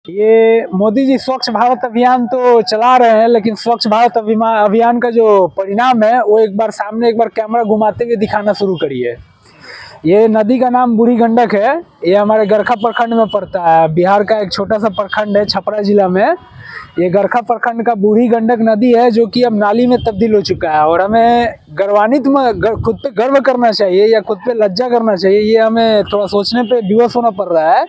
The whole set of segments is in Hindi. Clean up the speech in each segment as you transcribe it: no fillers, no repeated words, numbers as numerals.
ये मोदी जी स्वच्छ भारत अभियान तो चला रहे हैं, लेकिन स्वच्छ भारत अभियान का जो परिणाम है वो एक बार कैमरा घुमाते हुए दिखाना शुरू करिए। ये नदी का नाम बूढ़ी गंडक है। ये हमारे गरखा प्रखंड में पड़ता है। बिहार का एक छोटा सा प्रखंड है छपरा जिला में। ये गरखा प्रखंड का बूढ़ी गंडक नदी है जो कि अब नाली में तब्दील हो चुका है। और हमें खुद पे गर्व करना चाहिए या खुद पे लज्जा करना चाहिए। ये हमें थोड़ा सोचने पे विवश होना पड़ रहा है,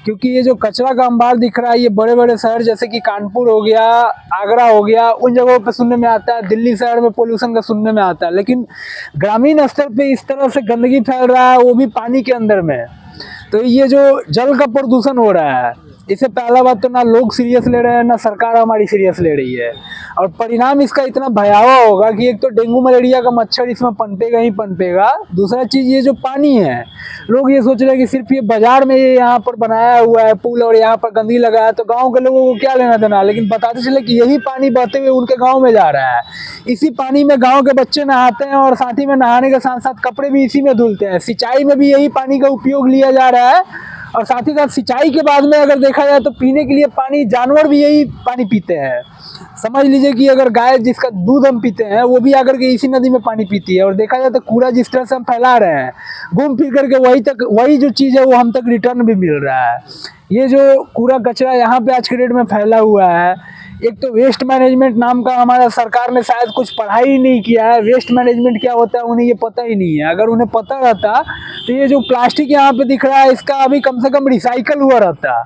क्योंकि ये जो कचरा का अंबार दिख रहा है ये बड़े बड़े शहर जैसे कि कानपुर हो गया, आगरा हो गया, उन जगहों पे सुनने में आता है। दिल्ली शहर में पोल्यूशन का सुनने में आता है, लेकिन ग्रामीण स्तर पे इस तरह से गंदगी फैल रहा है, वो भी पानी के अंदर में। तो ये जो जल का प्रदूषण हो रहा है, इससे पहला बात तो ना लोग सीरियस ले रहे हैं, ना सरकार हमारी सीरियस ले रही है। और परिणाम इसका इतना भयावह होगा कि एक तो डेंगू मलेरिया का मच्छर इसमें पनपेगा ही पनपेगा। दूसरा चीज़ ये जो पानी है, लोग ये सोच रहे हैं कि सिर्फ ये बाजार में ये यहाँ पर बनाया हुआ है पुल और यहाँ पर गंदगी लगा है तो गाँव के लोगों को क्या लेना देना, लेकिन बताते चले कि यही पानी बहते हुए उनके गाँव में जा रहा है। इसी पानी में गाँव के बच्चे नहाते हैं और साथ ही में नहाने के साथ साथ कपड़े भी इसी में धुलते हैं। सिंचाई में भी यही पानी का उपयोग लिया जा रहा है। और साथ ही साथ सिंचाई के बाद में अगर देखा जाए तो पीने के लिए पानी जानवर भी यही पानी पीते हैं। समझ लीजिए कि अगर गाय जिसका दूध हम पीते हैं वो भी आकर के इसी नदी में पानी पीती है। और देखा जाए तो कूड़ा जिस तरह से हम फैला रहे हैं, घूम फिर करके वही जो चीज़ है वो हम तक रिटर्न भी मिल रहा है। ये जो कूड़ा कचरा यहाँ पे आज के डेट में फैला हुआ है, एक तो वेस्ट मैनेजमेंट नाम का हमारा सरकार ने शायद कुछ पढ़ाई ही नहीं किया है। वेस्ट मैनेजमेंट क्या होता है उन्हें ये पता ही नहीं है। अगर उन्हें पता रहता तो ये जो प्लास्टिक यहाँ पे दिख रहा है इसका अभी कम से कम रिसाइकल हुआ रहता।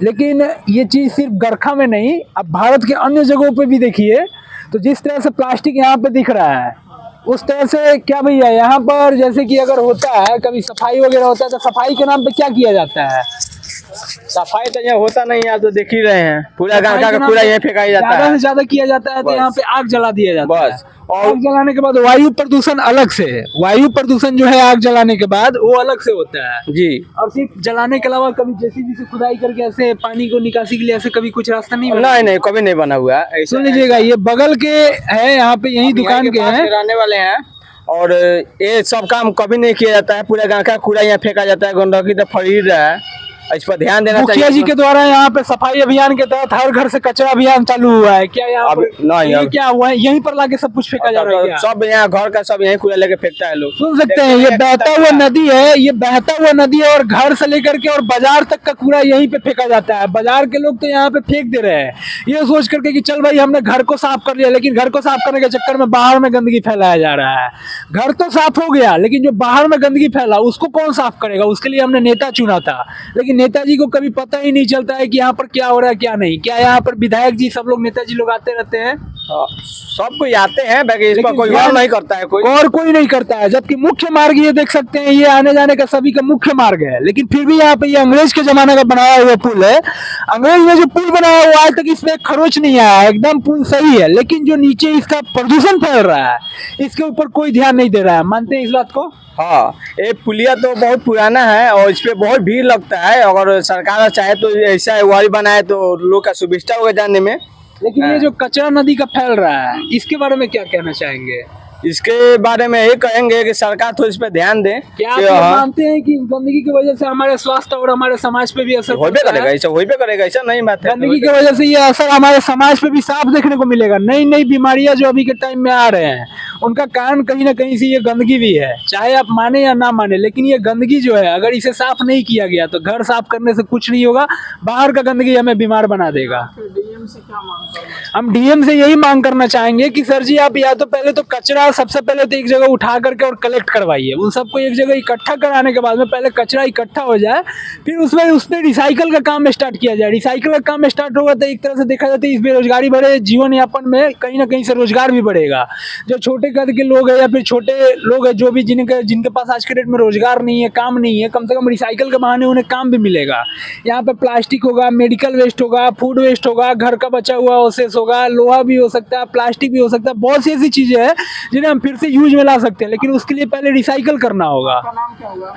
लेकिन ये चीज़ सिर्फ गरखा में नहीं, अब भारत के अन्य जगहों पे भी देखिए तो जिस तरह से प्लास्टिक यहाँ पे दिख रहा है उस तरह से क्या भैया यहाँ पर जैसे कि अगर होता है कभी सफाई वगैरह होता है तो सफाई के नाम पे क्या किया जाता है? सफाई तो यहाँ होता नहीं है, आप तो देख ही रहे हैं। पूरा गाँव का कूड़ा यहीं फेंका जाता है। ज्यादा से ज्यादा किया जाता है तो यहाँ पे आग जला दिया जाता है। बस। और आग जलाने के बाद वायु प्रदूषण अलग से है। वायु प्रदूषण जो है आग जलाने के बाद वो अलग से होता है जी। और सिर्फ जलाने के अलावा कभी जेसीबी से खुदाई करके ऐसे पानी को निकासी के लिए ऐसे कभी कुछ रास्ता नहीं बना? नहीं, कभी नहीं बना हुआ है। सुन लीजिएगा, ये बगल के है, यहाँ पे यही दुकान के हैं, रहने वाले हैं। और ये सब काम कभी नहीं किया जाता है। पूरा गाँव का कूड़ा यहाँ फेंका जाता है। गंदगी तो फैल ही रहा है, इस पर ध्यान देना चाहिए। मुखिया जी के द्वारा यहाँ पे सफाई अभियान के तहत हर घर से कचरा अभियान चालू हुआ है। क्या यहाँ नहीं क्या हुआ है? यहीं पर लाके सब कुछ फेंका जा रहा है? सब यहाँ घर का सब यहीं कूड़ा लेके फेंकता है लोग। सुन सकते हैं, ये बहता हुआ नदी है, ये बहता हुआ नदी है और घर से लेकर के और बाजार तक का कूड़ा यहीं पे फेंका जाता है। बाजार के लोग तो यहाँ पे फेंक दे रहे हैं ये सोच करके कि चल भाई हमने घर को साफ कर लिया, लेकिन घर को साफ करने के चक्कर में बाहर में गंदगी फैलाया जा रहा है। घर तो साफ हो गया, लेकिन जो बाहर में गंदगी फैला उसको कौन साफ करेगा? उसके लिए हमने नेता चुना था, लेकिन नेताजी को कभी पता ही नहीं चलता है कि यहाँ पर क्या हो रहा है क्या नहीं। क्या यहाँ पर विधायक जी सब लोग नेताजी लोग आते रहते हैं? सब कोई आते हैं, इस पर कोई गौर नहीं करता है। कोई नहीं करता है। जबकि मुख्य मार्ग ये देख सकते हैं, ये आने जाने का सभी का मुख्य मार्ग है, लेकिन फिर भी यहाँ पे ये अंग्रेज के जमाने का बनाया हुआ पुल है। अंग्रेज ने जो पुल बनाया हुआ आज तक इसमें खरोच नहीं आया, एकदम पुल सही है, लेकिन जो नीचे इसका प्रदूषण फैल रहा है इसके ऊपर कोई ध्यान नहीं दे रहा है। मानते हैं इस बात को? हाँ, ये पुलिया तो बहुत पुराना है और इस पे बहुत भीड़ लगता है। अगर सरकार चाहे तो ऐसा वही बनाए तो लोग का सुविधा होगा जाने में। लेकिन ये जो कचरा नदी का फैल रहा है इसके बारे में क्या कहना चाहेंगे? इसके बारे में ये कहेंगे कि सरकार तो इस पे ध्यान दे। क्या आप मानते हैं कि गंदगी की वजह से हमारे स्वास्थ्य और हमारे समाज पे भी असर करेगा? ऐसा नहीं बात है। गंदगी की वजह से ये असर हमारे समाज पे भी साफ देखने को मिलेगा। नई नई बीमारियां जो अभी के टाइम में आ रहे हैं उनका कारण कहीं ना कहीं से ये गंदगी भी है, चाहे आप माने या ना माने। लेकिन ये गंदगी जो है अगर इसे साफ नहीं किया गया तो घर साफ करने से कुछ नहीं होगा, बाहर का गंदगी हमें बीमार बना देगा। हम डीएम से यही मांग करना चाहेंगे कि सर जी आप या तो पहले तो कचरा सबसे पहले तो एक जगह उठा करके और कलेक्ट करवाइए। उन सबको एक जगह इकट्ठा कराने के बाद में पहले कचरा इकट्ठा हो जाए, फिर उसमें रिसाइकल का काम स्टार्ट किया जाए। रिसाइकल का काम स्टार्ट होगा तो एक तरह से देखा जाता है इस बेरोजगारी भरे जीवन यापन में कहीं ना कहीं से रोजगार भी बढ़ेगा। जो छोटे कद के लोग हैं या फिर छोटे लोग हैं जो भी जिनके पास आज के डेट में रोजगार नहीं है, काम नहीं है, कम से कम रिसाइकल के बहाने उन्हें काम भी मिलेगा। यहाँ पे प्लास्टिक होगा, मेडिकल वेस्ट होगा, फूड वेस्ट होगा, घर का बचा हुआ अवशेष होगा, लोहा भी हो सकता है, प्लास्टिक भी हो सकता है, बहुत सी ऐसी चीजें हैं जिन्हें हम फिर से यूज में ला सकते हैं, लेकिन उसके लिए पहले रिसाइकल करना होगा।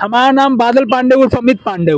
हमारा नाम बादल पांडे उर्फ अमित पांडे।